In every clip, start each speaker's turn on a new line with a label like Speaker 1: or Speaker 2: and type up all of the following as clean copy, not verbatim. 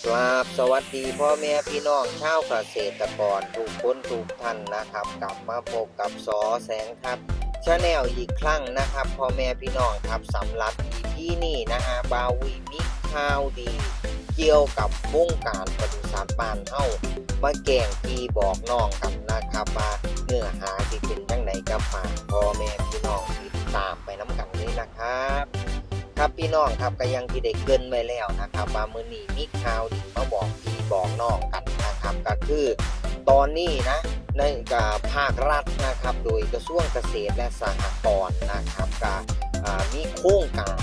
Speaker 1: ครับสวัสดีพ่อแม่พี่น้องชาวเกษตรกรทุกคนทุกท่านนะครับกลับมาพบกับสอแสงครับชาแนลอีกครั้งนะครับพ่อแม่พี่น้องครับสำหรับ EP นี้นะฮะบาวีมิข่าวดีเกี่ยวกับวงการปศุสัตว์บ้านเฮามาแกงพี่บอกน้องกันนะครับว่าเนื้อหาที่เป็นจังไดกับฝากพ่อแม่พี่น้องติดตามไปน้ำกันเลยนะครับครับพี่น้องครับก็ยังที่ได้เกริ่นไว้แล้วนะครับว่ามื้อนี้มีข่าวดีมาบอกพี่บอกน้องกันนะครับก็คือตอนนี้นะในภาครัฐนะครับโดยกระทรวงเกษตรและสหกรณ์นะครับก็มีโครงการ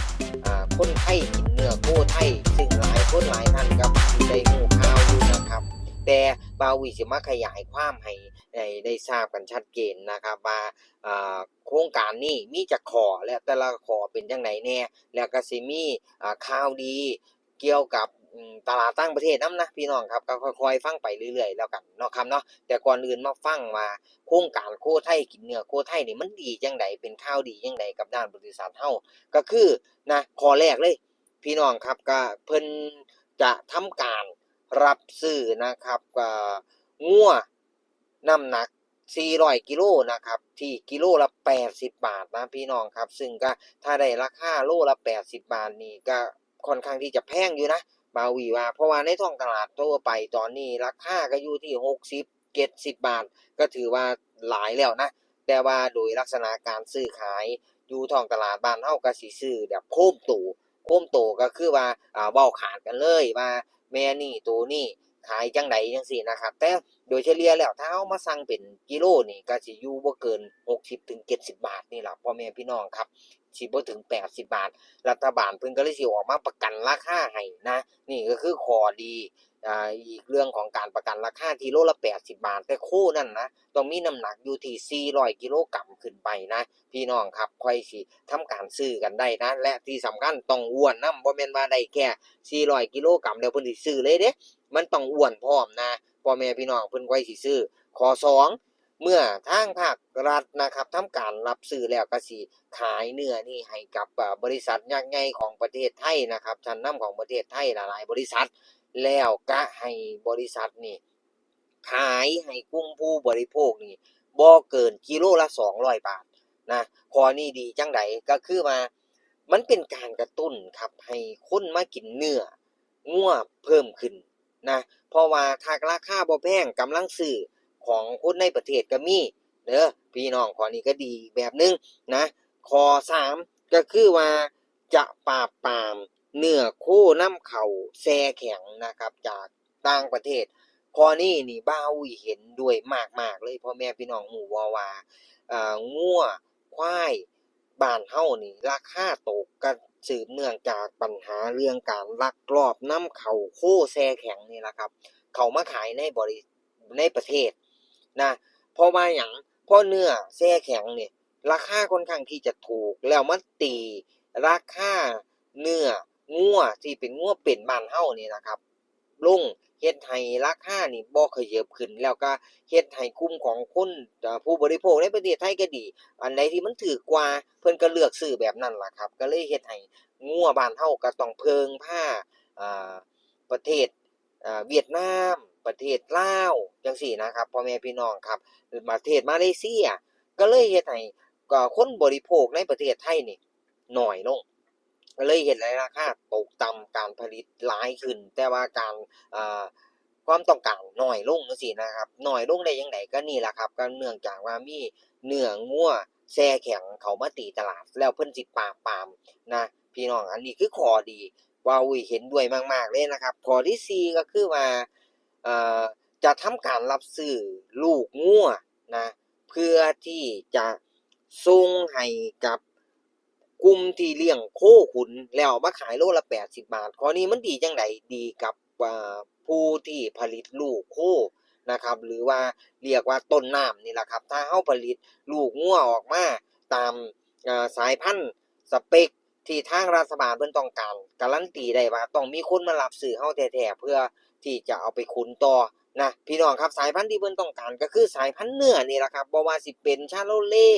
Speaker 1: คนไทยกินเนื้อโคไทยซึ่งหลายคนหลายท่านก็ได้รู้ข่าวอยู่นะครับแต่บาวีสิมาขยายความให้ได้ทราบกันชัดเจนนะครับว่าโครงการนี้มีจักข้อและแต่ละข้อเป็นจังไดแน่แล้วก็สิมีข่าวดีเกี่ยวกับตลาดต่างประเทศนำนะพี่น้องครับก็ค่อยๆฟังไปเรื่อยๆแล้วกันเนาะครับเนาะแต่ก่อนอื่นมาฟังว่าโครงการโคไทยกินเนื้อโคไทยนี่มันดีจังไดเป็นข่าวดีจังไดกับด้านบริษัทเฮาก็คือนะข้อแรกเลยพี่น้องครับก็เพิ่นจะทำการรับซื้อนะครับงัวน้ำหนัก400กิโลนะครับที่กิโลละ80บาทนะพี่น้องครับซึ่งก็ถ้าได้ราคาโลละ80บาทนี่ก็ค่อนข้างที่จะแพงอยู่นะบาวีว่าเพราะว่าในท้องตลาดทั่วไปตอนนี้ราคาก็อยู่ที่60-70บาทก็ถือว่าหลายแล้วนะแต่ว่าโดยลักษณะการซื้อขายอยู่ท้องตลาดบ้านเฮาก็สิซื้อแบบโคมโตก็คือว่าเว้าขาดกันเลยว่าแม่นี่ตัวนี้ขายจังไดจังซี่นะครับแต่โดยเฉลี่ยแล้วถ้าเฮามาสั่งเป็นกิโลนี่ก็สิอยู่บ่เกิน60-70บาทนี่ล่ะพ่อแม่พี่น้องครับสิบ่ถึง80บาทรัฐบาลเพิ่นก็เลยสิออกมาประกันราคาให้นะนี่ก็คือข้อดีอีกเรื่องของการประกันราคาที่โลละ80บาทแต่โคนั้นนะต้องมีน้ำหนักอยู่ที่400กิโลกรัมขึ้นไปนะพี่น้องครับค่อยสิทำการซื้อกันได้นะและที่สำคัญต้องอ้วนนำบ่แม่นว่าได้แค่400กิโลกรัมแล้วเพิ่นสิซื้อเลยเดะมันต้องอ้วนพร้อมนะพ่อแม่พี่น้องเพิ่นค่อยสิซื้อข้อ2เมื่อทางภาครัฐนะครับทำการรับซื้อแล้วก็สิขายเนื้อนี่ให้กับบริษัทยักษ์ใหญ่ของประเทศไทยนะครับชั้นนำของประเทศไทยหลายๆบริษัทแล้วก็ให้บริษัทนี่ขายให้กลุ่มผู้บริโภคนี่บ่เกินกิโลละ200บาทนะข้อนี้ดีจังไดก็คือว่ามันเป็นการกระตุ้นครับให้คนมากินเนื้องัวเพิ่มขึ้นนะเพราะว่าถ้าราคาบ่แพงกำลังซื้อของคนในประเทศก็มีเด้อพี่น้องข้อนี้ก็ดีแบบหนึ่งนะข้อ3ก็คือว่าจะปราบปรามเนื้อโคนำเข้าแช่แข็งนะครับจากต่างประเทศข้อนี้นี่บ่าวอุ้ยเห็นด้วยมากๆเลยพ่อแม่พี่น้องรู้บ่ว่างัวควายบ้านเฮานี่ราคาตกก็สืบเนื่องจากปัญหาเรื่องการลักลอบนำเข้าโคแช่แข็งนี่ล่ะครับเข้ามาขายในประเทศนะเพราะว่าหยังเพราะเนื้อแช่แข็งนี่ราคาค่อนข้างที่จะถูกแล้วมันตีราคาเนื้องัวที่เป็นงัวเป็นบ้านเฮานี่นะครับลงเฮ็ดให้ราคานี่บ่ขยับขึ้นแล้วก็เฮ็ดให้กลุ่มของคนผู้บริโภคในประเทศไทยก็ดีอันใดที่มันถูกกว่าเพิ่นก็เลือกซื้อแบบนั้นล่ะครับก็เลยเฮ็ดให้งัวบ้านเฮาก็ต้องพึ่งพาอ่าประเทศเวียดนามประเทศลาวจังซี้นะครับพ่อแม่พี่น้องครับหรือประเทศมาเลเซียก็เลยเฮ็ดให้คนบริโภคในประเทศไทยนี่น้อยลงก็เลยเฮ็ดให้ราคาตกต่ำการผลิตหลายขึ้นแต่ว่าการอ่าความต้องการน้อยลงจังซี้นะครับน้อยลงได้จั่งใดก็นี่ล่ะครับก็เนื่องจากว่ามีเนื้องัวแช่แข็งเข้ามาตีตลาดแล้วเพิ่นสิปราบปรามนะพี่น้องอันนี้คือข้อดีว่าอุ้ยเห็นด้วยมากๆเลยนะครับข้อที่4ก็คือว่าเอ่อจะทำการรับซื้อลูกงัวนะเพื่อที่จะส่งให้กับกลุ่มที่เลี้ยงโคขุนแล้วเอามาขายโลละ80บาทข้อนี้มันดีจังไดดีกับผู้ที่ผลิตลูกโคนะครับหรือว่าเรียกว่าต้นน้ำนี่แหละครับถ้าเฮาผลิตลูกงัวออกมาตามสายพันธุ์สเปกที่ทางรัฐบาลเพิ่นต้องการการันตีได้ว่าต้องมีคนมารับซื้อเฮาแท้ๆเพื่อที่จะเอาไปขุนต่อนะพี่น้องครับสายพันธุ์ที่เพิ่นต้องการก็คือสายพันธุ์เนื้อนี่แหละครับบ่ว่าสิเป็นชาโลเล่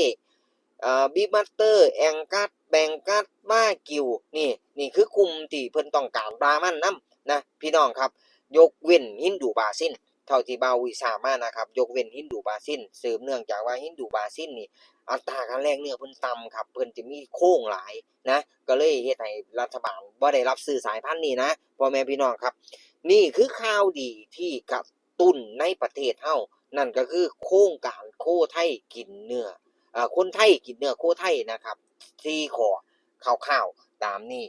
Speaker 1: บีฟมาสเตอร์แองกัสแบงกัสวากิวนี่คือกลุ่มที่เพิ่นต้องการปลามันนำนะพี่น้องครับ ยกเว้นฮินดูบราซิลเท่าที่บ่าววิสามานะครับยกเว้นฮินดูบราซิลสืบเนื่องจากว่าฮินดูบราซิลนี่อัตราการแลกเนื้อเพิ่นต่ำครับเพิ่นจะมีโค้งหลายนะก็เลยเฮ็ดให้รัฐบาลบ่ได้รับซื้อสายพันธุ์นี้นะพ่อแม่พี่น้องครับนี่คือข่าวดีที่กระตุ้นในประเทศเฮานั่นก็คือโครงการโคไทยกินเนื้อคนไทยกินเนื้อโคไทยนะครับ4ข้อคร่าวๆตามนี้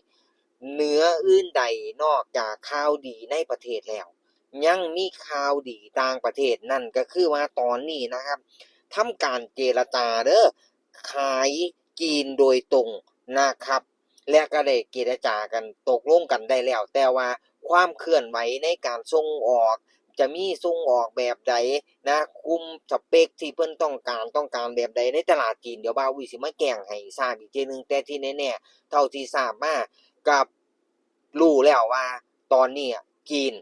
Speaker 1: เหนืออื่นใดนอกจากข่าวดีในประเทศแล้วยังมีข่าวดีต่างประเทศนั่นก็คือว่าตอนนี้นะครับทำการเจรจาเด้อขายจีนโดยตรงนะครับและก็ได้เจรจากันตกลงกันได้แล้วแต่ว่าความเคลื่อนไหวในการส่งออกจะมีส่งออกแบบใดนะคุมสเปคที่เพิ่นต้องการแบบใดในตลาดจีนเดี๋ยวบ่าววิสิมาแจ้งให้ทราบอีกทีนึงแต่ที่แน่ๆเท่าที่ทราบมากับรู้แล้วว่าตอนนี้จีน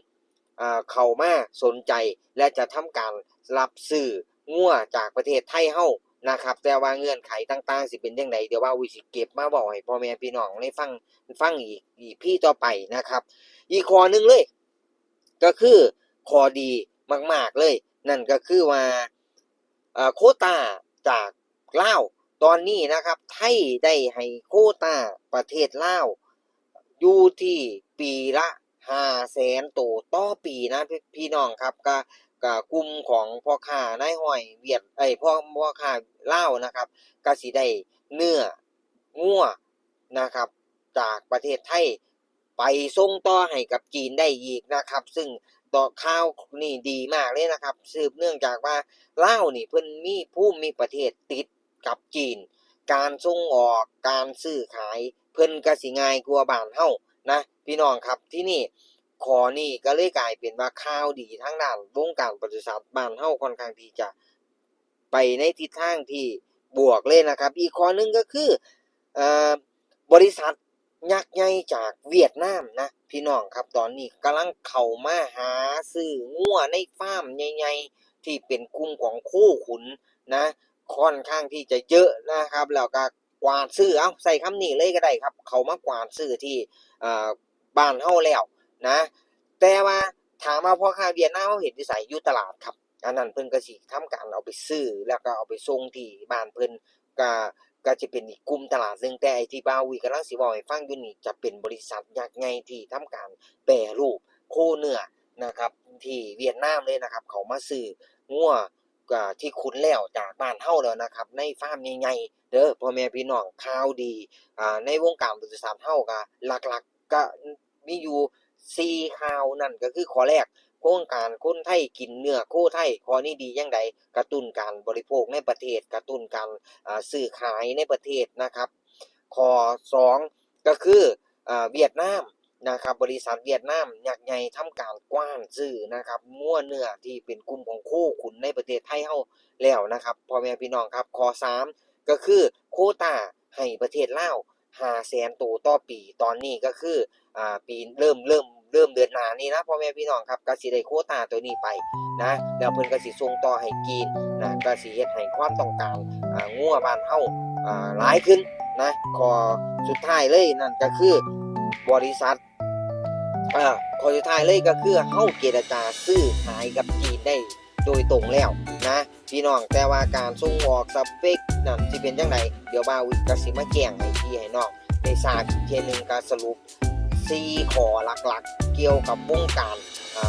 Speaker 1: เข้ามาสนใจและจะทำการรับซื้องัวจากประเทศไทยเฮานะครับแต่ว่าเงื่อนไขต่างๆสิเป็นจังไดเดี๋ยวว่าวิสิเก็บมาบอกให้พ่อแม่พี่น้องได้ฟังอีกพี่ต่อไปนะครับอีกข้อนึงเลยก็คือข้อดีมากๆเลยนั่นก็คือว่าโควตาจากลาวตอนนี้นะครับไทยได้ให้โควตาประเทศลาวอยู่ที่ปีละ500,000ตัวต่อปีนะพี่น้องครับก็กลุ่มของพ่อค้านายห้อยเวียดพ่อค้าลาวนะครับก็สิได้เนื้องัวนะครับจากประเทศไทยไปส่งต่อให้กับจีนได้อีกนะครับซึ่งต่อข่าวนี่ดีมากเลยนะครับสืบเนื่องจากว่าลาวนี่เพิ่นมีภูมิประเทศติดกับจีนการส่งออกการซื้อขายเพิ่นก็สิง่ายกว่าบ้านเฮานะพี่น้องครับที่นี่ข้อนี้ก็เลยกลายเป็นว่าข่าวดีทางด้านวงการปศุสัตว์บ้านเฮาค่อนข้างที่จะไปในทิศทางที่บวกเลยนะครับอีกข้อนึงก็คือบริษัทยักษ์ใหญ่จากเวียดนามนะพี่น้องครับตอนนี้กำลังเข้ามาหาซื้องัวในฟาร์มใหญ่ๆที่เป็นกลุ่มของโคขุนนะค่อนข้างที่จะเยอะนะครับแล้วก็กวาดซื้อใส่คำนี้เลยก็ได้ครับเขามากวาดซื้อที่บ้านเฮาแล้วนะแต่ว่าถามว่าพ่อค้าเวียดนามเฮาเฮ็ดอยู่ไสอยู่ตลาดครับอันนั้นเพิ่นก็สิทำการเอาไปซื้อแล้วก็เอาไปส่งที่บ้านเพิ่นก็จะเป็นอีกกลุ่มตลาดหนึ่งแต่ไอ้ที่บ่าววีกำลังสิเว้าให้ฟังอยู่นี่จะเป็นบริษัทยักษ์ใหญ่ที่ทำการแปรรูปโคเนื้อนะครับที่เวียดนามเลยนะครับเขามาซื้องัวที่คุ้นแล้วจากบ้านเฮาแล้วนะครับในฟาร์มใหญ่ๆเด้อพ่อแม่พี่น้องข่าวดีในวงการปศุสัตว์เฮาก็หลักๆก็มีอยู่4ข่าวนั่นก็คือข้อแรกโครงการคนไทยกินเนื้อโคไทยข้อนี้ดีจังใดกระตุ้นการบริโภคในประเทศกระตุ้นการซื้อขายในประเทศนะครับข้อ2ก็คือเวียดนามนะครับบริษัทเวียดนามยักษ์ใหญ่ทำการกว้านซื้อนะครับงัวเนื้อที่เป็นกลุ่มของโคขุนในประเทศไทยเฮาแล้วนะครับพ่อแม่พี่น้องครับข้อ3ก็คือโควตาให้ประเทศลาว500,000ตัวต่อปีตอนนี้ก็คือปีเริ่มเดือนหน้านี้นะพ่อแม่พี่น้องครับก็สิได้โควตาตัวนี้ไปนะแล้วเพิ่นก็สิส่งต่อให้จีนนะก็สิเฮ็ดให้ความต้องการงัวบ้านเฮาหลายขึ้นนะข้อสุดท้ายเลยนั่นก็คือบริษัทข้อสุดท้ายเลยก็คือเฮาเจรจาซื้อขายกับจีนได้โดยตรงแล้วนะพี่น้องแต่ว่าการส่งออกสเปคนั่นสิเป็นจังไดเดี๋ยวบ่าวก็สิมาแจ้งให้พี่ให้น้องได้ทราบอีกเทื่อนึงก็สรุป4ข้อหลักๆเกี่ยวกับวงการ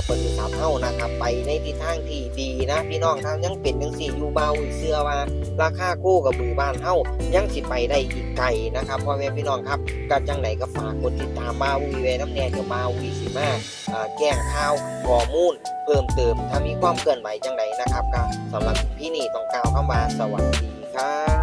Speaker 1: ปศุสัตว์เฮานะครับไปในทิศทางที่ดีนะพี่น้องถ้ายังเป็นจังซี่อยู่บ่าวเชื่อว่าราคาโคกระบือบ้านเฮายังสิไปได้อีกไกลนะครับพ่อแม่พี่น้องครับก็จังไดก็ฝากกดติดตามบ่าววีไว้นำแน่เดี๋ยวบ่าววีสิมาแจ้งข่าวข้อมูลเพิ่มเติมถ้ามีความเคลื่อนไหวจังไดนะครับก็สำหรับพี่นี่ต้องกล่าวคำว่าสวัสดีครับ